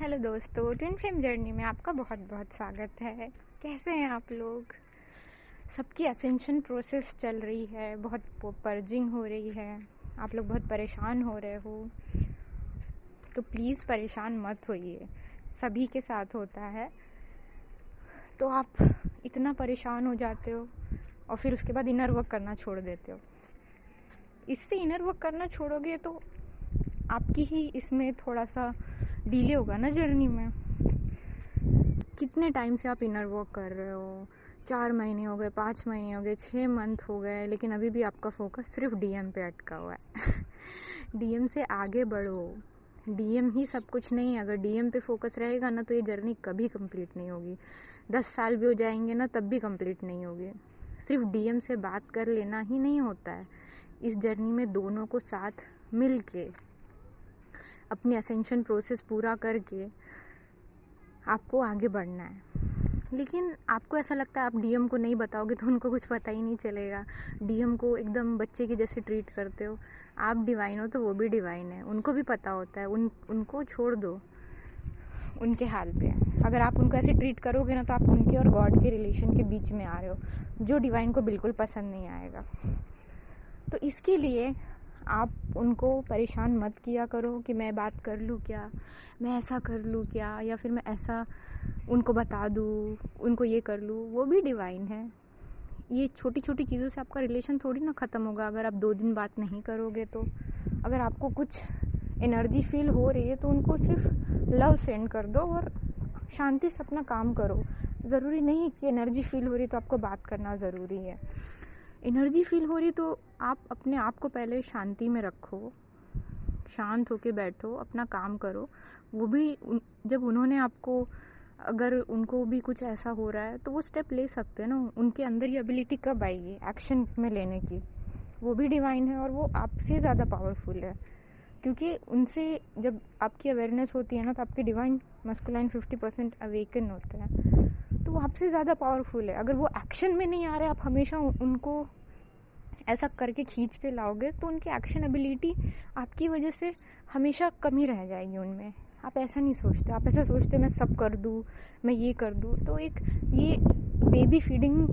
Hello दोस्तों, twin flame journey में आपका बहुत बहुत स्वागत है। कैसे हैं आप लोग? सबकी असेंशन प्रोसेस चल रही है, बहुत पर्जिंग हो रही है, आप लोग बहुत परेशान हो रहे हो। तो प्लीज़ परेशान मत होइए, सभी के साथ होता है। तो आप इतना परेशान हो जाते हो और फिर उसके बाद इनर वर्क करना छोड़ देते हो। इससे इनर वर्क करना छोड़ोगे तो आपकी ही इसमें थोड़ा सा डिले होगा ना जर्नी में। कितने टाइम से आप इनर वर्क कर रहे हो? 4 महीने हो गए, 5 महीने हो गए, 6 मंथ हो गए, लेकिन अभी भी आपका फोकस सिर्फ डीएम पे अटका हुआ है। डीएम से आगे बढ़ो। डीएम ही सब कुछ नहीं है। अगर डीएम पे फोकस रहेगा ना तो ये जर्नी कभी कंप्लीट नहीं होगी। 10 साल भी हो जाएंगे ना तब भी कंप्लीट नहीं होगी। सिर्फ डीएम से बात कर लेना ही नहीं होता है। इस जर्नी में दोनों को साथ मिल के अपनी असेंशन प्रोसेस पूरा करके आपको आगे बढ़ना है। लेकिन आपको ऐसा लगता है आप डीएम को नहीं बताओगे तो उनको कुछ पता ही नहीं चलेगा। डीएम को एकदम बच्चे के जैसे ट्रीट करते हो। आप डिवाइन हो तो वो भी डिवाइन है, उनको भी पता होता है। उनको छोड़ दो उनके हाल पे। अगर आप उनको ऐसे ट्रीट करोगे ना तो आप उनके और गॉड के रिलेशन के बीच में आ रहे हो, जो डिवाइन को बिल्कुल पसंद नहीं आएगा। तो इसके लिए आप उनको परेशान मत किया करो कि मैं बात कर लूँ क्या, मैं ऐसा कर लूँ क्या, या फिर मैं ऐसा उनको बता दूँ, उनको ये कर लूँ। वो भी डिवाइन है। ये छोटी छोटी चीज़ों से आपका रिलेशन थोड़ी ना ख़त्म होगा अगर आप 2 दिन बात नहीं करोगे तो। अगर आपको कुछ एनर्जी फील हो रही है तो उनको सिर्फ लव सेंड कर दो और शांति से अपना काम करो। ज़रूरी नहीं कि एनर्जी फील हो रही तो आपको बात करना ज़रूरी है। एनर्जी फील हो रही तो आप अपने आप को पहले शांति में रखो, शांत होके बैठो, अपना काम करो। वो भी जब उन्होंने आपको, अगर उनको भी कुछ ऐसा हो रहा है तो वो स्टेप ले सकते हैं ना। उनके अंदर ये एबिलिटी कब आएगी एक्शन में लेने की? वो भी डिवाइन है और वो आपसे ज़्यादा पावरफुल है, क्योंकि उनसे जब आपकी अवेयरनेस होती है ना तो आपके डिवाइन मस्कुलाइन 50% अवेकन होता है, तो वो आपसे ज़्यादा पावरफुल है। अगर वो एक्शन में नहीं आ रहे, आप हमेशा उनको ऐसा करके खींच के लाओगे तो उनकी एक्शन एबिलिटी आपकी वजह से हमेशा कमी रह जाएगी उनमें। आप ऐसा नहीं सोचते, आप ऐसा सोचते मैं सब कर दूँ, मैं ये कर दूँ। तो एक ये बेबी फीडिंग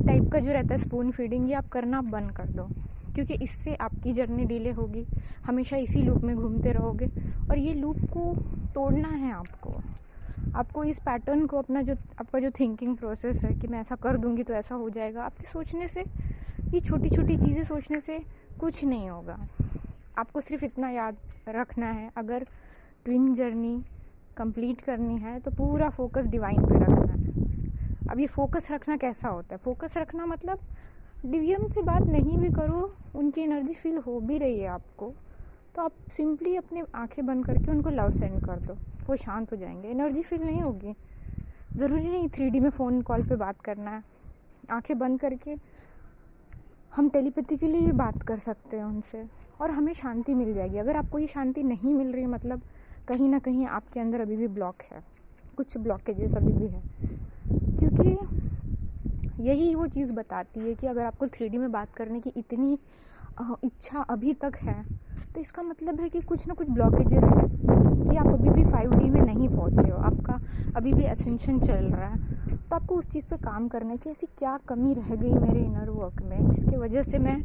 टाइप का जो रहता है, स्पून फीडिंग, ये आप करना बंद कर दो, क्योंकि इससे आपकी जर्नी डिले होगी। हमेशा इसी लूप में घूमते रहोगे और ये लूप को तोड़ना है आपको इस पैटर्न को, आपका जो थिंकिंग प्रोसेस है कि मैं ऐसा कर दूंगी तो ऐसा हो जाएगा, आपके सोचने से, ये छोटी छोटी चीज़ें सोचने से कुछ नहीं होगा। आपको सिर्फ इतना याद रखना है, अगर ट्विन जर्नी कंप्लीट करनी है तो पूरा फोकस डिवाइन पे रखना है। अब ये फोकस रखना कैसा होता है? फोकस रखना मतलब डीएम से बात नहीं भी करो, उनकी एनर्जी फील हो भी रही है आपको, तो आप सिंपली अपने आंखें बंद करके उनको लव सेंड कर दो, वो शांत हो जाएंगे। एनर्जी फील नहीं होगी। ज़रूरी नहीं 3D में फ़ोन कॉल पे बात करना है। आंखें बंद करके हम टेलीपैथिकली भी बात कर सकते हैं उनसे और हमें शांति मिल जाएगी। अगर आपको ये शांति नहीं मिल रही, मतलब कहीं ना कहीं आपके अंदर अभी भी ब्लॉक है, कुछ ब्लॉकेजेस अभी भी है, क्योंकि यही वो चीज़ बताती है कि अगर आपको 3D में बात करने की इतनी इच्छा अभी तक है तो इसका मतलब है कि कुछ ना कुछ ब्लॉकेजेस है, कि आप अभी भी 5D में नहीं पहुँचे हो, आपका अभी भी असेंशन चल रहा है। तो आपको उस चीज़ पे काम करना है कि ऐसी क्या कमी रह गई मेरे इनर वर्क में जिसकी वजह से मैं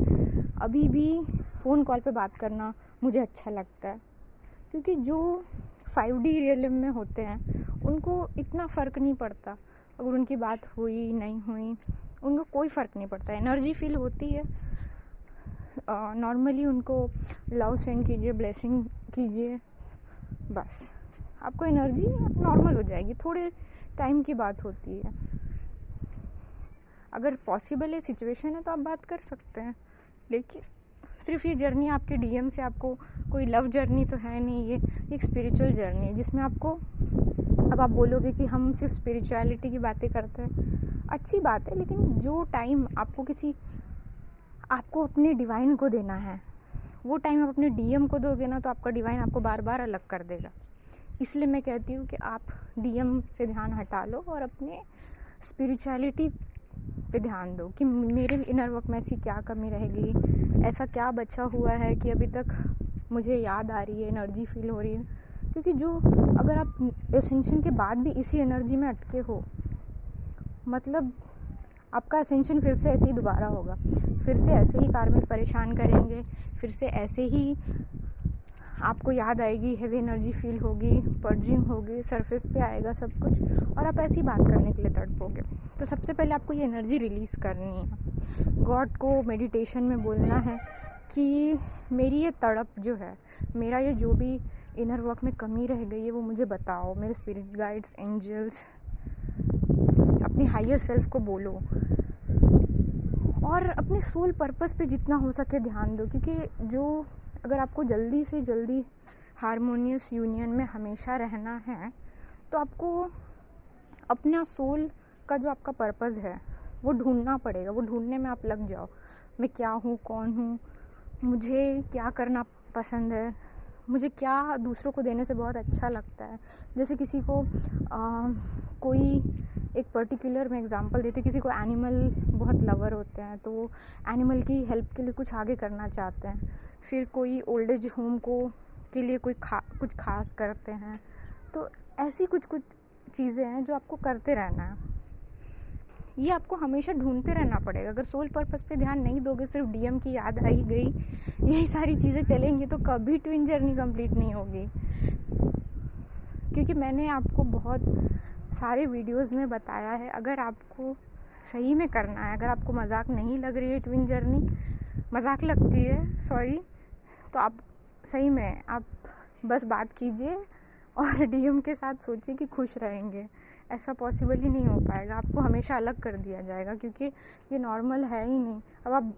अभी भी फ़ोन कॉल पे बात करना मुझे अच्छा लगता है। क्योंकि जो 5D रियलिम में होते हैं उनको इतना फ़र्क नहीं पड़ता अगर उनकी बात हुई नहीं हुई, उनको कोई फ़र्क नहीं पड़ता। एनर्जी फील होती है, नॉर्मली उनको लव सेंड कीजिए, ब्लेसिंग कीजिए, बस आपको एनर्जी नॉर्मल हो जाएगी। थोड़े टाइम की बात होती है। अगर पॉसिबल है, सिचुएशन है, तो आप बात कर सकते हैं। लेकिन सिर्फ ये जर्नी आपके डीएम से, आपको कोई लव जर्नी तो है नहीं, ये एक स्पिरिचुअल जर्नी है जिसमें आपको, अब आप बोलोगे कि हम सिर्फ स्पिरिचुअलिटी की बातें करते हैं, अच्छी बात है, लेकिन जो टाइम आपको अपने डिवाइन को देना है, वो टाइम आप अपने डीएम को दोगे ना तो आपका डिवाइन आपको बार बार अलग कर देगा। इसलिए मैं कहती हूँ कि आप डीएम से ध्यान हटा लो और अपने स्पिरिचुअलिटी पे ध्यान दो कि मेरे इनर वर्क में ऐसी क्या कमी रहेगी, ऐसा क्या बचा हुआ है कि अभी तक मुझे याद आ रही है, एनर्जी फील हो रही है, क्योंकि जो अगर आप एसेंशन के बाद भी इसी एनर्जी में अटके हो, मतलब आपका एसेंशन फिर से ऐसे ही दोबारा होगा, फिर से ऐसे ही कार्मिक परेशान करेंगे, फिर से ऐसे ही आपको याद आएगी, हेवी एनर्जी फील होगी, पर्जिंग होगी, सरफेस पे आएगा सब कुछ, और आप ऐसी बात करने के लिए तड़पोगे। तो सबसे पहले आपको ये एनर्जी रिलीज़ करनी है। गॉड को मेडिटेशन में बोलना है कि मेरी ये तड़प जो है, मेरा ये जो भी इनर वर्क में कमी रह गई है वो मुझे बताओ। मेरे स्पिरिट गाइड्स, एंजल्स, अपनी हायर सेल्फ को बोलो, और अपने सोल पर्पस पे जितना हो सके ध्यान दो। क्योंकि जो अगर आपको जल्दी से जल्दी हारमोनियस यूनियन में हमेशा रहना है, तो आपको अपना सोल का जो आपका पर्पस है वो ढूंढना पड़ेगा। वो ढूंढने में आप लग जाओ, मैं क्या हूँ, कौन हूँ, मुझे क्या करना पसंद है, मुझे क्या दूसरों को देने से बहुत अच्छा लगता है। जैसे किसी को कोई एक पर्टिकुलर मैं एग्जांपल देती हूँ, किसी को एनिमल बहुत लवर होते हैं, तो वो एनिमल की हेल्प के लिए कुछ आगे करना चाहते हैं। फिर कोई ओल्ड एज होम को के लिए कुछ खास करते हैं। तो ऐसी कुछ चीज़ें हैं जो आपको करते रहना है। ये आपको हमेशा ढूंढते रहना पड़ेगा। अगर सोल पर्पस पे ध्यान नहीं दोगे, सिर्फ डीएम की याद आई गई, यही सारी चीज़ें चलेंगी, तो कभी ट्विन जर्नी कंप्लीट नहीं होगी। क्योंकि मैंने आपको बहुत सारे वीडियोस में बताया है, अगर आपको सही में करना है, अगर आपको मजाक नहीं लग रही है ट्विन जर्नी, मजाक लगती है सॉरी, तो आप सही में आप बस बात कीजिए और डीएम के साथ सोचिए कि खुश रहेंगे। ऐसा पॉसिबल ही नहीं हो पाएगा, आपको हमेशा अलग कर दिया जाएगा, क्योंकि ये नॉर्मल है ही नहीं। अब आप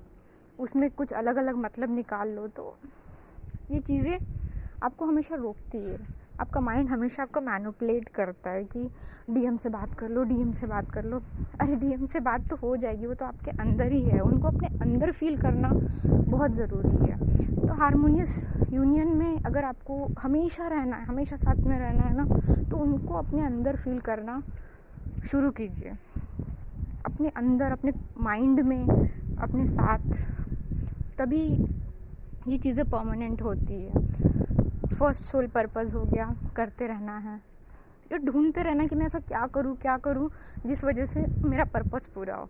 उसमें कुछ अलग अलग मतलब निकाल लो तो ये चीज़ें आपको हमेशा रोकती है। आपका माइंड हमेशा आपको मैनिपुलेट करता है कि डीएम से बात कर लो, डीएम से बात कर लो। अरे डीएम से बात तो हो जाएगी, वो तो आपके अंदर ही है, उनको अपने अंदर फील करना बहुत ज़रूरी है। तो हारमोनियस यूनियन में अगर आपको हमेशा रहना है, हमेशा साथ में रहना है ना, तो उनको अपने अंदर फील करना शुरू कीजिए, अपने अंदर, अपने माइंड में, अपने साथ, तभी ये चीज़ें परमानेंट होती है। फर्स्ट सोल पर्पस हो गया, करते रहना है, ये ढूंढते रहना कि मैं ऐसा क्या करूँ जिस वजह से मेरा पर्पस पूरा हो।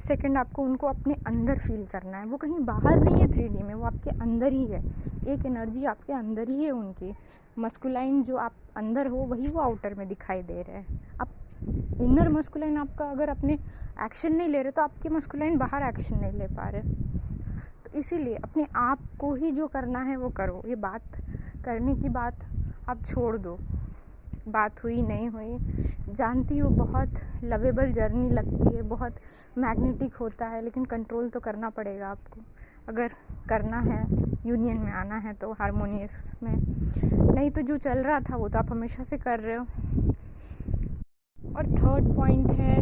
सेकंड, आपको उनको अपने अंदर फील करना है, वो कहीं बाहर नहीं है 3D में, वो आपके अंदर ही है। एक एनर्जी आपके अंदर ही है उनकी। मस्कुलाइन जो आप अंदर हो वही वो आउटर में दिखाई दे रहे हैं। आप इनर मस्कुलाइन आपका अगर अपने एक्शन नहीं ले रहे, तो आपके मस्कुलाइन बाहर एक्शन नहीं ले पा रहे। तो इसीलिए अपने आप को ही जो करना है वो करो। ये बात करने की बात आप छोड़ दो, बात हुई नहीं हुई जानती हूँ, बहुत लवेबल जर्नी लगती है, बहुत मैग्नेटिक होता है, लेकिन कंट्रोल तो करना पड़ेगा आपको अगर करना है, यूनियन में आना है तो, हारमोनियस में। नहीं तो जो चल रहा था वो तो आप हमेशा से कर रहे हो। और थर्ड पॉइंट है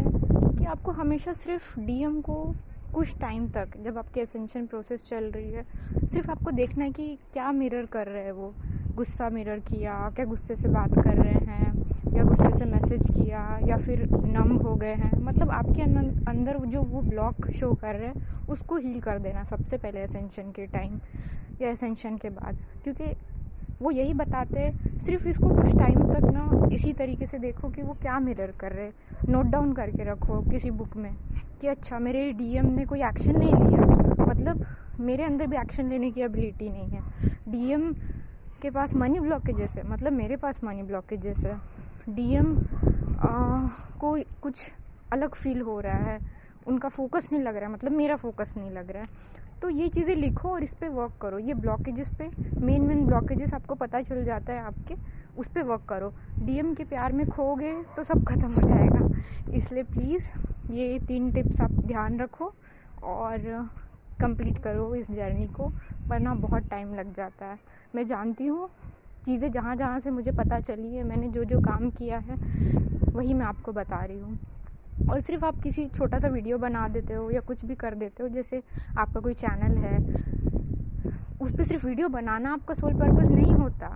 कि आपको हमेशा सिर्फ डीएम को कुछ टाइम तक, जब आपकी एसेंशन प्रोसेस चल रही है, सिर्फ आपको देखना है कि क्या मिरर कर रहे हैं वो। गुस्सा मिरर किया, क्या गुस्से से बात कर रहे हैं, या गुस्से से मैसेज किया, या फिर नम हो गए हैं। मतलब आपके अंदर जो वो ब्लॉक शो कर रहे हैं उसको हील कर देना सबसे पहले एसेंशन के टाइम या एसेंशन के बाद। क्योंकि वो यही बताते हैं, सिर्फ इसको कुछ टाइम तक ना इसी तरीके से देखो कि वो क्या मिरर कर रहे हैं। नोट डाउन करके रखो किसी बुक में कि अच्छा मेरे डीएम ने कोई एक्शन नहीं लिया, मतलब मेरे अंदर भी एक्शन लेने की एबिलिटी नहीं है। डीएम के पास मनी ब्लॉकेजेस है, मतलब मेरे पास मनी ब्लॉकेजेस है। डीएम को कुछ अलग फील हो रहा है, उनका फोकस नहीं लग रहा है, मतलब मेरा फोकस नहीं लग रहा है। तो ये चीज़ें लिखो और इस पे वर्क करो। ये ब्लॉकेजेस पे, मेन ब्लॉकेजेस आपको पता चल जाता है आपके, उस पे वर्क करो। डीएम के प्यार में खोगे तो सब खत्म हो जाएगा। इसलिए प्लीज़ ये 3 टिप्स आप ध्यान रखो और कंप्लीट करो इस जर्नी को, वरना बहुत टाइम लग जाता है। मैं जानती हूँ चीज़ें जहाँ जहाँ से मुझे पता चली है, मैंने जो जो काम किया है वही मैं आपको बता रही हूँ। और सिर्फ आप किसी छोटा सा वीडियो बना देते हो या कुछ भी कर देते हो, जैसे आपका कोई चैनल है, उस पर सिर्फ वीडियो बनाना आपका सोल पर्पस नहीं होता।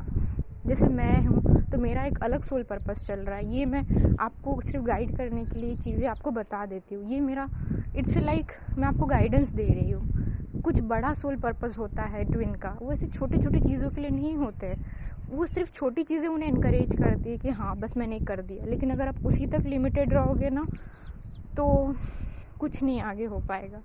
जैसे मैं हूँ तो मेरा एक अलग सोल पर्पस चल रहा है, ये मैं आपको सिर्फ गाइड करने के लिए चीज़ें आपको बता देती हूँ। ये मेरा इट्स लाइक मैं आपको गाइडेंस दे रही हूँ। कुछ बड़ा सोल पर्पस होता है ट्विन का, वो ऐसे छोटे छोटे चीज़ों के लिए नहीं होते। वो सिर्फ छोटी चीज़ें उन्हें इनकरेज करती है कि हाँ बस मैंने कर दिया, लेकिन अगर आप उसी तक लिमिटेड रहोगे ना तो कुछ नहीं आगे हो पाएगा।